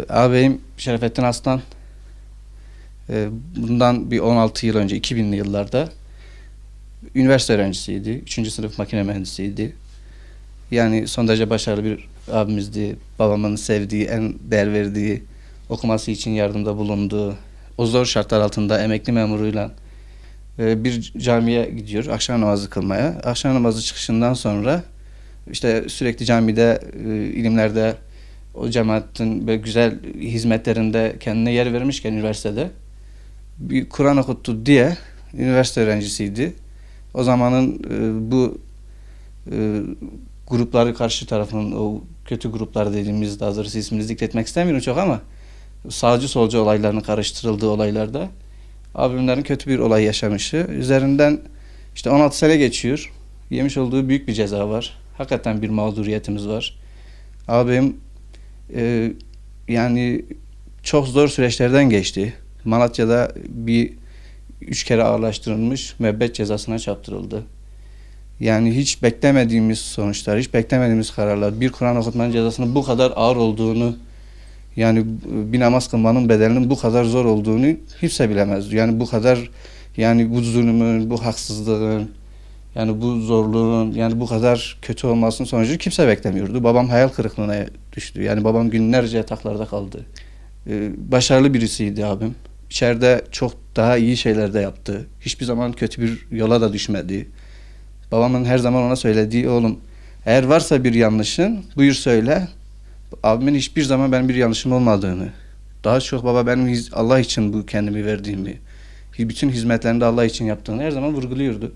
Ağabeyim Şerefettin Aslan bundan bir 16 yıl önce 2000'li yıllarda üniversite öğrencisiydi. 3. sınıf makine mühendisiydi. Yani son derece başarılı bir abimizdi. Babamın sevdiği, en değer verdiği, okuması için yardımda bulunduğu, o zor şartlar altında emekli memuruyla bir camiye gidiyor akşam namazı kılmaya. Akşam namazı çıkışından sonra işte sürekli camide, ilimlerde, o cemaatin böyle güzel hizmetlerinde kendine yer vermişken üniversitede bir Kur'an okuttu diye üniversite öğrencisiydi. O zamanın bu e, grupları karşı tarafın o kötü gruplar dediğimiz, daha doğrusu ismini zikretmek istemiyorum çok ama sağcı solcu olaylarının karıştırıldığı olaylarda abimlerin kötü bir olay yaşamışı. Üzerinden işte 16 sene geçiyor. Yemiş olduğu büyük bir ceza var. Hakikaten bir mağduriyetimiz var. Abim e, yani çok zor süreçlerden geçti. Malatya'da bir 3 kere ağırlaştırılmış müebbet cezasına çarptırıldı. Yani hiç beklemediğimiz sonuçlar, hiç beklemediğimiz kararlar, bir Kur'an okutmanın cezasının bu kadar ağır olduğunu, yani bir namaz kılmanın bedelinin bu kadar zor olduğunu kimse bilemezdi. Yani bu kadar, yani bu zulmün, bu haksızlığın, yani bu zorluğun, yani bu kadar kötü olmasının sonucu kimse beklemiyordu. Babam hayal kırıklığına düştü. Yani babam günlerce yataklarda kaldı. Başarılı birisiydi abim. İçeride çok daha iyi şeyler de yaptı. Hiçbir zaman kötü bir yola da düşmedi. Babamın her zaman ona söylediği, oğlum eğer varsa bir yanlışın buyur söyle. Abimin hiçbir zaman benim bir yanlışım olmadığını, daha çok baba benim Allah için bu kendimi verdiğimi, bütün hizmetlerini de Allah için yaptığını her zaman vurguluyordu.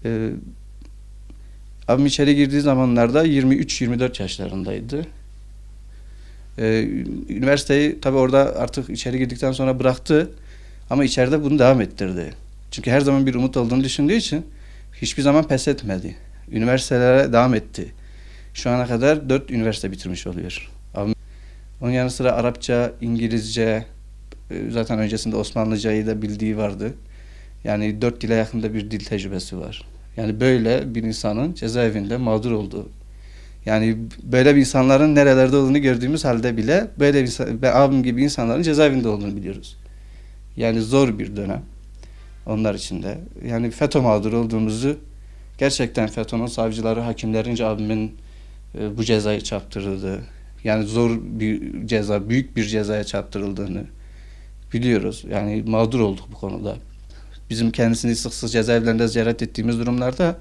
Ee, Abim içeri girdiği zamanlarda 23-24 yaşlarındaydı. Üniversiteyi tabii orada artık içeri girdikten sonra bıraktı ama içeride bunu devam ettirdi. Çünkü her zaman bir umut olduğunu düşündüğü için hiçbir zaman pes etmedi. Üniversitelere devam etti. Şu ana kadar 4 üniversite bitirmiş oluyor. Abim, onun yanı sıra Arapça, İngilizce, zaten öncesinde Osmanlıcayı da bildiği vardı. Yani 4 dile yakında bir dil tecrübesi var. Yani böyle bir insanın cezaevinde mağdur olduğu. Yani böyle bir insanların nerelerde olduğunu gördüğümüz halde bile böyle bir abim gibi insanların cezaevinde olduğunu biliyoruz. Yani zor bir dönem onlar için de. Yani FETÖ mağdur olduğumuzu, gerçekten FETÖ'nün savcıları, hakimlerince abimin bu cezayı çarptırıldığı, yani zor bir ceza, büyük bir cezaya çarptırıldığını biliyoruz. Yani mağdur olduk bu konuda. Bizim kendisini sık sık cezaevlerinde ziyaret ettiğimiz durumlarda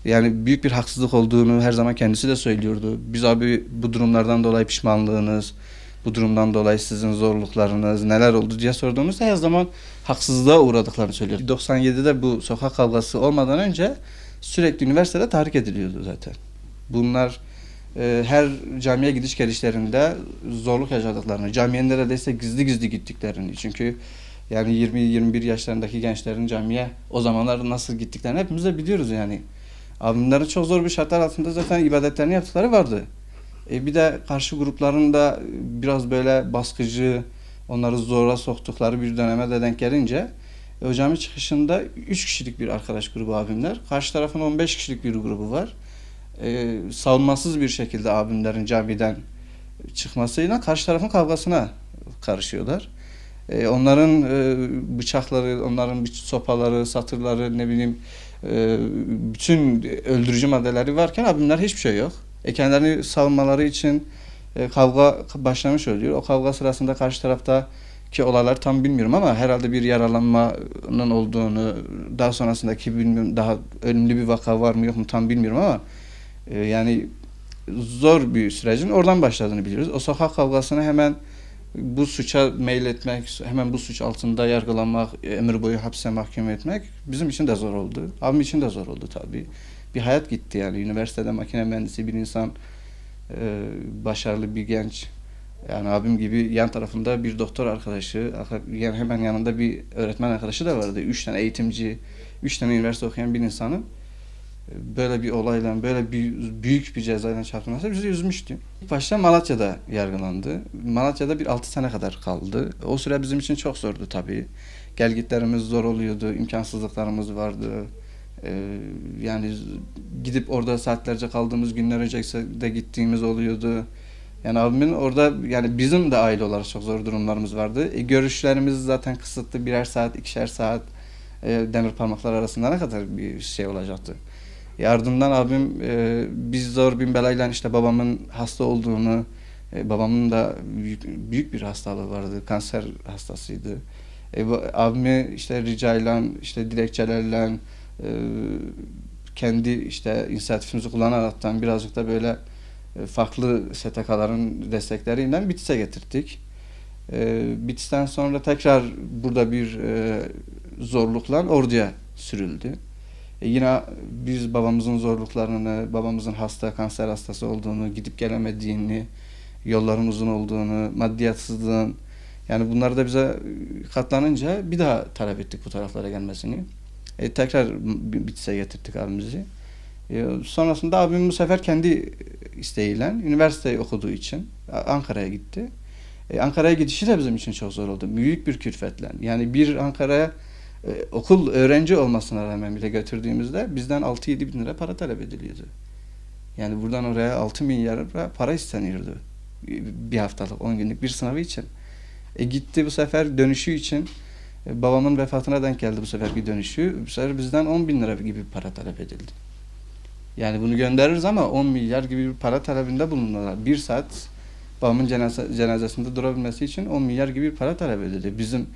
yani büyük bir haksızlık olduğunu her zaman kendisi de söylüyordu. Biz abi bu durumlardan dolayı pişmanlığınız, bu durumdan dolayı sizin zorluklarınız neler oldu diye sorduğumuzda her zaman haksızlığa uğradıklarını söylüyor. 97'de bu sokak kavgası olmadan önce sürekli üniversitede tahrik ediliyordu zaten. Bunlar her camiye gidiş gelişlerinde zorluk yaşadıklarını, camiye neredeyse gizli gizli gittiklerini. Çünkü yani 20-21 yaşlarındaki gençlerin camiye o zamanlar nasıl gittiklerini hepimiz de biliyoruz yani. Abimlerin çok zor bir şartlar altında zaten ibadetlerini yaptıkları vardı. Bir de karşı grupların da biraz böyle baskıcı, onları zora soktukları bir döneme de denk gelince o cami çıkışında 3 kişilik bir arkadaş grubu abimler. Karşı tarafın 15 kişilik bir grubu var. Savunmasız bir şekilde abimlerin camiden çıkmasıyla karşı tarafın kavgasına karışıyorlar. Onların bıçakları, onların sopaları, satırları, ne bileyim bütün öldürücü maddeleri varken abimler hiçbir şey yok. Kendilerini savunmaları için kavga başlamış oluyor. O kavga sırasında karşı taraftaki olaylar tam bilmiyorum ama herhalde bir yaralanmanın olduğunu, daha sonrasındaki bilmiyorum, daha ölümlü bir vaka var mı yok mu tam bilmiyorum ama yani zor bir sürecin oradan başladığını biliyoruz. O sokak kavgasını hemen bu suça meyletmek, hemen bu suç altında yargılanmak, ömür boyu hapse mahkum etmek bizim için de zor oldu. Abim için de zor oldu tabii. Bir hayat gitti yani. Üniversitede makine mühendisi bir insan, başarılı bir genç. Yani abim gibi yan tarafında bir doktor arkadaşı, yani hemen yanında bir öğretmen arkadaşı da vardı. 3 tane eğitimci, 3 tane üniversite okuyan bir insanın böyle bir olayla, böyle bir büyük bir cezayla çarpılması bizi üzmüştü. İlk başta Malatya'da yargılandı. Malatya'da bir 6 sene kadar kaldı. O süre bizim için çok zordu tabii. Gelgitlerimiz zor oluyordu, imkansızlıklarımız vardı. Yani gidip orada saatlerce kaldığımız günler önce de gittiğimiz oluyordu. Yani abimin orada yani bizim de aile olarak çok zor durumlarımız vardı. Görüşlerimiz zaten kısıtlı, birer saat, ikişer saat demir parmaklar arasında ne kadar bir şey olacaktı. Ardından abim biz zor bin belayla işte babamın hasta olduğunu, babamın da büyük bir hastalığı vardı, kanser hastasıydı. Abimi işte ricayla, işte dilekçelerle, e, kendi işte inisiyatifimizi kullanaraktan birazcık da böyle farklı STK'ların destekleriyle Bitlis'e getirdik. Bitlis'ten sonra tekrar burada bir zorlukla Ordu'ya sürüldü. Yine biz babamızın zorluklarını, babamızın hasta, kanser hastası olduğunu, gidip gelemediğini, yolların uzun olduğunu, maddiyatsızlığın, yani bunları da bize katlanınca bir daha talep ettik bu taraflara gelmesini. Tekrar Bitlis'e getirdik abimizi. Sonrasında abim bu sefer kendi isteğiyle üniversiteyi okuduğu için Ankara'ya gitti. Ankara'ya gidişi de bizim için çok zor oldu. Büyük bir külfetle. Yani bir Ankara'ya okul öğrenci olmasına rağmen bile götürdüğümüzde bizden 6-7 bin lira para talep ediliyordu. Yani buradan oraya 6 milyar para isteniyordu. Bir haftalık, 10 günlük bir sınavı için. Gitti bu sefer dönüşü için. Babamın vefatına denk geldi bu seferki dönüşü. Bu sefer bizden 10 bin lira gibi para talep edildi. Yani bunu göndeririz ama 10 milyar gibi bir para talebinde bulundular. Bir saat babamın cenazesinde durabilmesi için 10 milyar gibi bir para talep edildi. Bizim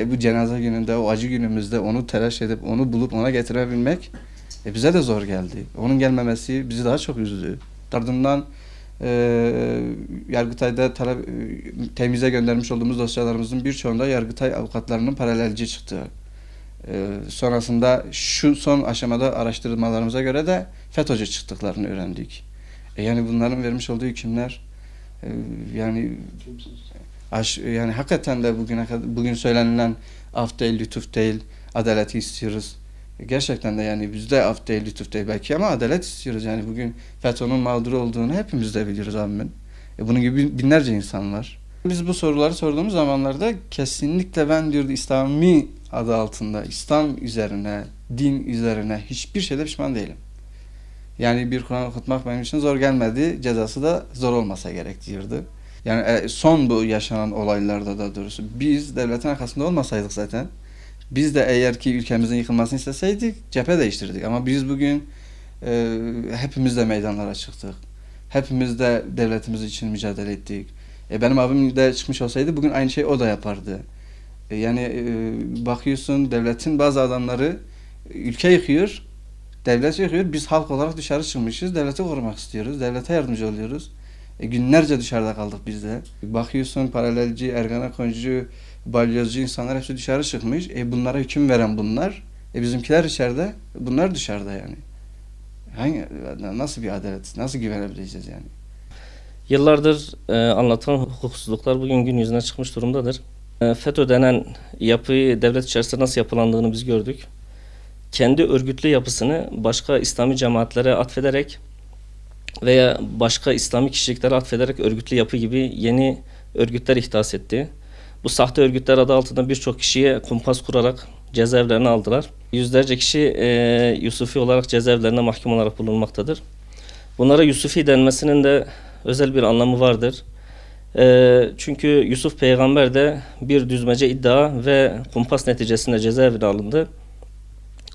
bu cenaze gününde, o acı günümüzde onu telaş edip, onu bulup ona getirebilmek bize de zor geldi. Onun gelmemesi bizi daha çok üzdü. Ardından Yargıtay'da temize göndermiş olduğumuz dosyalarımızın birçoğunda Yargıtay avukatlarının paralelci çıktı. Sonrasında şu son aşamada araştırmalarımıza göre de FETÖ'cü çıktıklarını öğrendik. Yani bunların vermiş olduğu hükümler yani yani hakikaten de bugün söylenilen af değil, lütuf değil, adaleti istiyoruz. Gerçekten de yani bizde af değil, lütuf değil belki ama adalet istiyoruz. Yani bugün FETÖ'nün mağduru olduğunu hepimiz de biliyoruz abimin. Bunun gibi binlerce insan var. Biz bu soruları sorduğumuz zamanlarda kesinlikle ben diyordu İslami adı altında, İslam üzerine, din üzerine hiçbir şeyde pişman değilim. Yani bir Kur'an okutmak benim için zor gelmedi, cezası da zor olmasa gerek diyordu. Yani son bu yaşanan olaylarda da doğrusu biz devletin arkasında olmasaydık zaten, biz de eğer ki ülkemizin yıkılmasını isteseydik cephe değiştirdik. Ama biz bugün hepimiz de meydanlara çıktık. Hepimiz de devletimiz için mücadele ettik. Benim abim de çıkmış olsaydı bugün aynı şey o da yapardı. Yani bakıyorsun devletin bazı adamları ülke yıkıyor, devlet yıkıyor. Biz halk olarak dışarı çıkmışız, devleti korumak istiyoruz, devlete yardımcı oluyoruz. Günlerce dışarıda kaldık biz de. Bakıyorsun paralelci, ergenekoncu, balyozcu insanlar hepsi dışarı çıkmış. Bunlara hüküm veren bunlar. Bizimkiler içeride, bunlar dışarıda yani. Nasıl bir adalet, nasıl güvenebileceğiz yani? Yıllardır anlatılan hukuksuzluklar bugün gün yüzüne çıkmış durumdadır. FETÖ denen yapıyı devlet içerisinde nasıl yapılandığını biz gördük. Kendi örgütlü yapısını başka İslami cemaatlere atfederek veya başka İslami kişiliklere atfederek örgütlü yapı gibi yeni örgütler ihdas etti. Bu sahte örgütler adı altında birçok kişiye kumpas kurarak cezaevlerine aldılar. Yüzlerce kişi Yusufi olarak cezaevlerine mahkum olarak bulunmaktadır. Bunlara Yusufi denmesinin de özel bir anlamı vardır. Çünkü Yusuf peygamber de bir düzmece iddia ve kumpas neticesinde cezaevine alındı.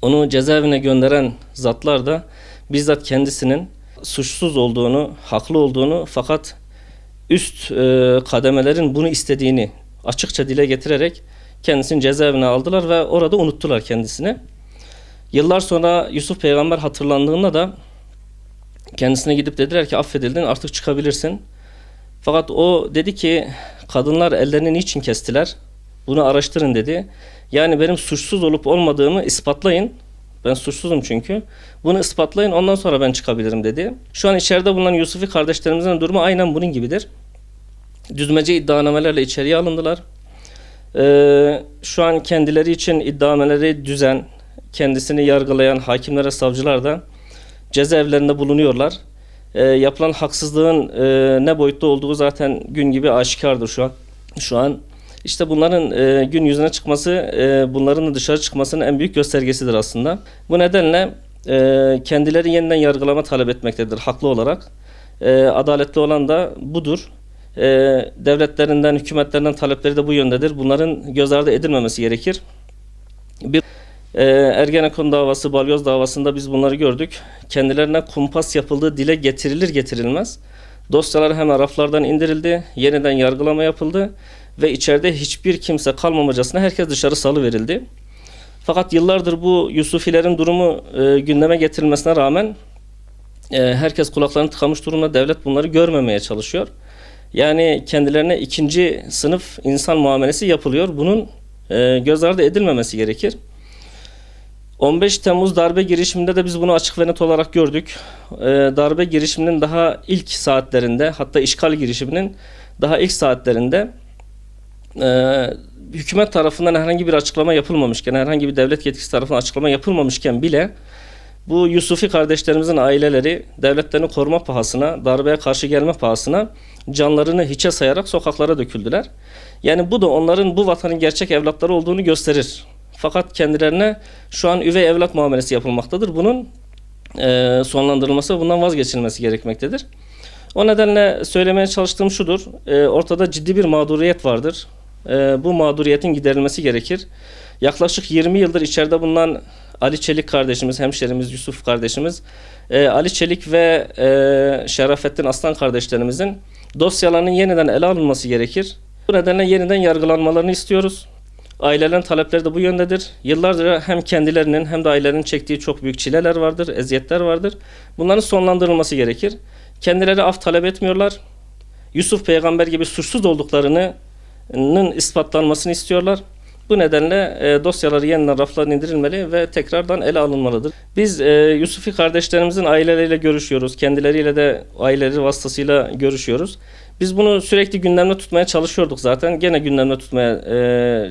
Onu cezaevine gönderen zatlar da bizzat kendisinin suçsuz olduğunu, haklı olduğunu fakat üst kademelerin bunu istediğini açıkça dile getirerek kendisini cezaevine aldılar ve orada unuttular kendisini. Yıllar sonra Yusuf peygamber hatırlandığında da kendisine gidip dediler ki affedildin artık çıkabilirsin. Fakat o dedi ki kadınlar ellerini niçin kestiler? Bunu araştırın dedi. Yani benim suçsuz olup olmadığımı ispatlayın. Ben suçsuzum çünkü. Bunu ispatlayın ondan sonra ben çıkabilirim dedi. Şu an içeride bulunan Yusufi kardeşlerimizin durumu aynen bunun gibidir. Düzmece iddianamelerle içeriye alındılar. Şu an kendileri için iddianameleri düzen, kendisini yargılayan hakimlere, savcılar da cezaevlerinde bulunuyorlar. Yapılan haksızlığın ne boyutta olduğu zaten gün gibi aşikardır şu an. İşte bunların gün yüzüne çıkması, bunların da dışarı çıkmasının en büyük göstergesidir aslında. Bu nedenle kendileri yeniden yargılama talep etmektedir haklı olarak. Adaletli olan da budur. devletlerinden, hükümetlerinden talepleri de bu yöndedir. Bunların göz ardı edilmemesi gerekir. Ergenekon davası, Balyoz davasında biz bunları gördük. Kendilerine kumpas yapıldığı dile getirilir getirilmez. Dosyalar hemen raflardan indirildi, yeniden yargılama yapıldı ve içeride hiçbir kimse kalmamacasına herkes dışarı salıverildi. Fakat yıllardır bu Yusufilerin durumu gündeme getirilmesine rağmen herkes kulaklarını tıkamış durumda, devlet bunları görmemeye çalışıyor. Yani kendilerine ikinci sınıf insan muamelesi yapılıyor. Bunun göz ardı edilmemesi gerekir. 15 Temmuz darbe girişiminde de biz bunu açık ve net olarak gördük. Darbe girişiminin daha ilk saatlerinde, hatta işgal girişiminin daha ilk saatlerinde hükümet tarafından herhangi bir açıklama yapılmamışken, herhangi bir devlet yetkisi tarafından açıklama yapılmamışken bile bu Yusufi kardeşlerimizin aileleri devletlerini koruma pahasına, darbeye karşı gelme pahasına canlarını hiçe sayarak sokaklara döküldüler. Yani bu da onların bu vatanın gerçek evlatları olduğunu gösterir. Fakat kendilerine şu an üvey evlat muamelesi yapılmaktadır. Bunun sonlandırılması, bundan vazgeçilmesi gerekmektedir. O nedenle söylemeye çalıştığım şudur. Ortada ciddi bir mağduriyet vardır. Bu mağduriyetin giderilmesi gerekir. Yaklaşık 20 yıldır içeride bulunan Ali Çelik kardeşimiz, hemşerimiz, Yusuf kardeşimiz, Ali Çelik ve Şerafettin Aslan kardeşlerimizin dosyalarının yeniden ele alınması gerekir. Bu nedenle yeniden yargılanmalarını istiyoruz. Ailelerin talepleri de bu yöndedir. Yıllardır hem kendilerinin hem de ailelerinin çektiği çok büyük çileler vardır, eziyetler vardır. Bunların sonlandırılması gerekir. Kendileri af talep etmiyorlar. Yusuf peygamber gibi suçsuz olduklarının ispatlanmasını istiyorlar. Bu nedenle dosyaları yeniden raflarına indirilmeli ve tekrardan ele alınmalıdır. Biz Yusufi kardeşlerimizin aileleriyle görüşüyoruz. Kendileriyle de aileleri vasıtasıyla görüşüyoruz. Biz bunu sürekli gündemde tutmaya çalışıyorduk zaten. Gene gündemde tutmaya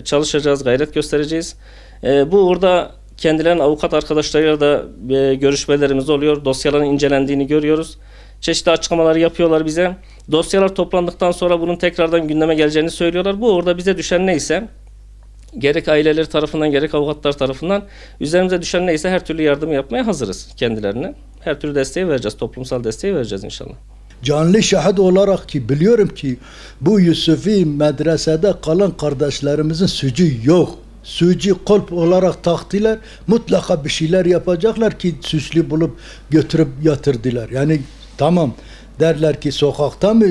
çalışacağız, gayret göstereceğiz. Bu uğurda kendilerinin avukat arkadaşlarıyla da görüşmelerimiz oluyor. Dosyaların incelendiğini görüyoruz. Çeşitli açıklamaları yapıyorlar bize. Dosyalar toplandıktan sonra bunun tekrardan gündeme geleceğini söylüyorlar. Bu uğurda bize düşen neyse, gerek aileleri tarafından gerek avukatlar tarafından üzerimize düşen neyse her türlü yardım yapmaya hazırız kendilerine. Her türlü desteği vereceğiz, toplumsal desteği vereceğiz inşallah. Canlı şahit olarak ki biliyorum ki bu Yusufi medresede kalan kardeşlerimizin suçu yok. Suçu kulp olarak taktılar. Mutlaka bir şeyler yapacaklar ki suçlu bulup götürüp yatırdılar. Yani tamam derler ki sokakta mı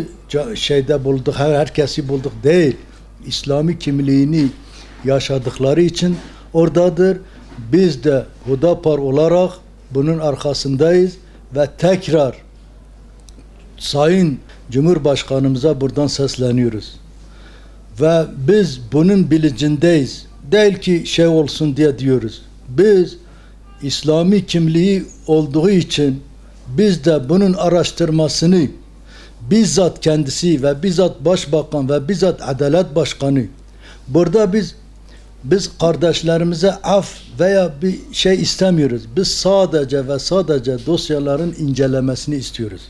şeyde bulduk, herkesi bulduk değil. İslami kimliğini yaşadıkları için oradadır. Biz de Hudapar olarak bunun arkasındayız ve tekrar Sayın Cumhurbaşkanımıza buradan sesleniyoruz. Ve biz bunun bilincindeyiz. Değil ki şey olsun diye diyoruz. Biz İslami kimliği olduğu için biz de bunun araştırmasını bizzat kendisi ve bizzat Başbakan ve bizzat Adalet Başkanı burada biz kardeşlerimize af veya bir şey istemiyoruz. Biz sadece ve sadece dosyaların incelemesini istiyoruz.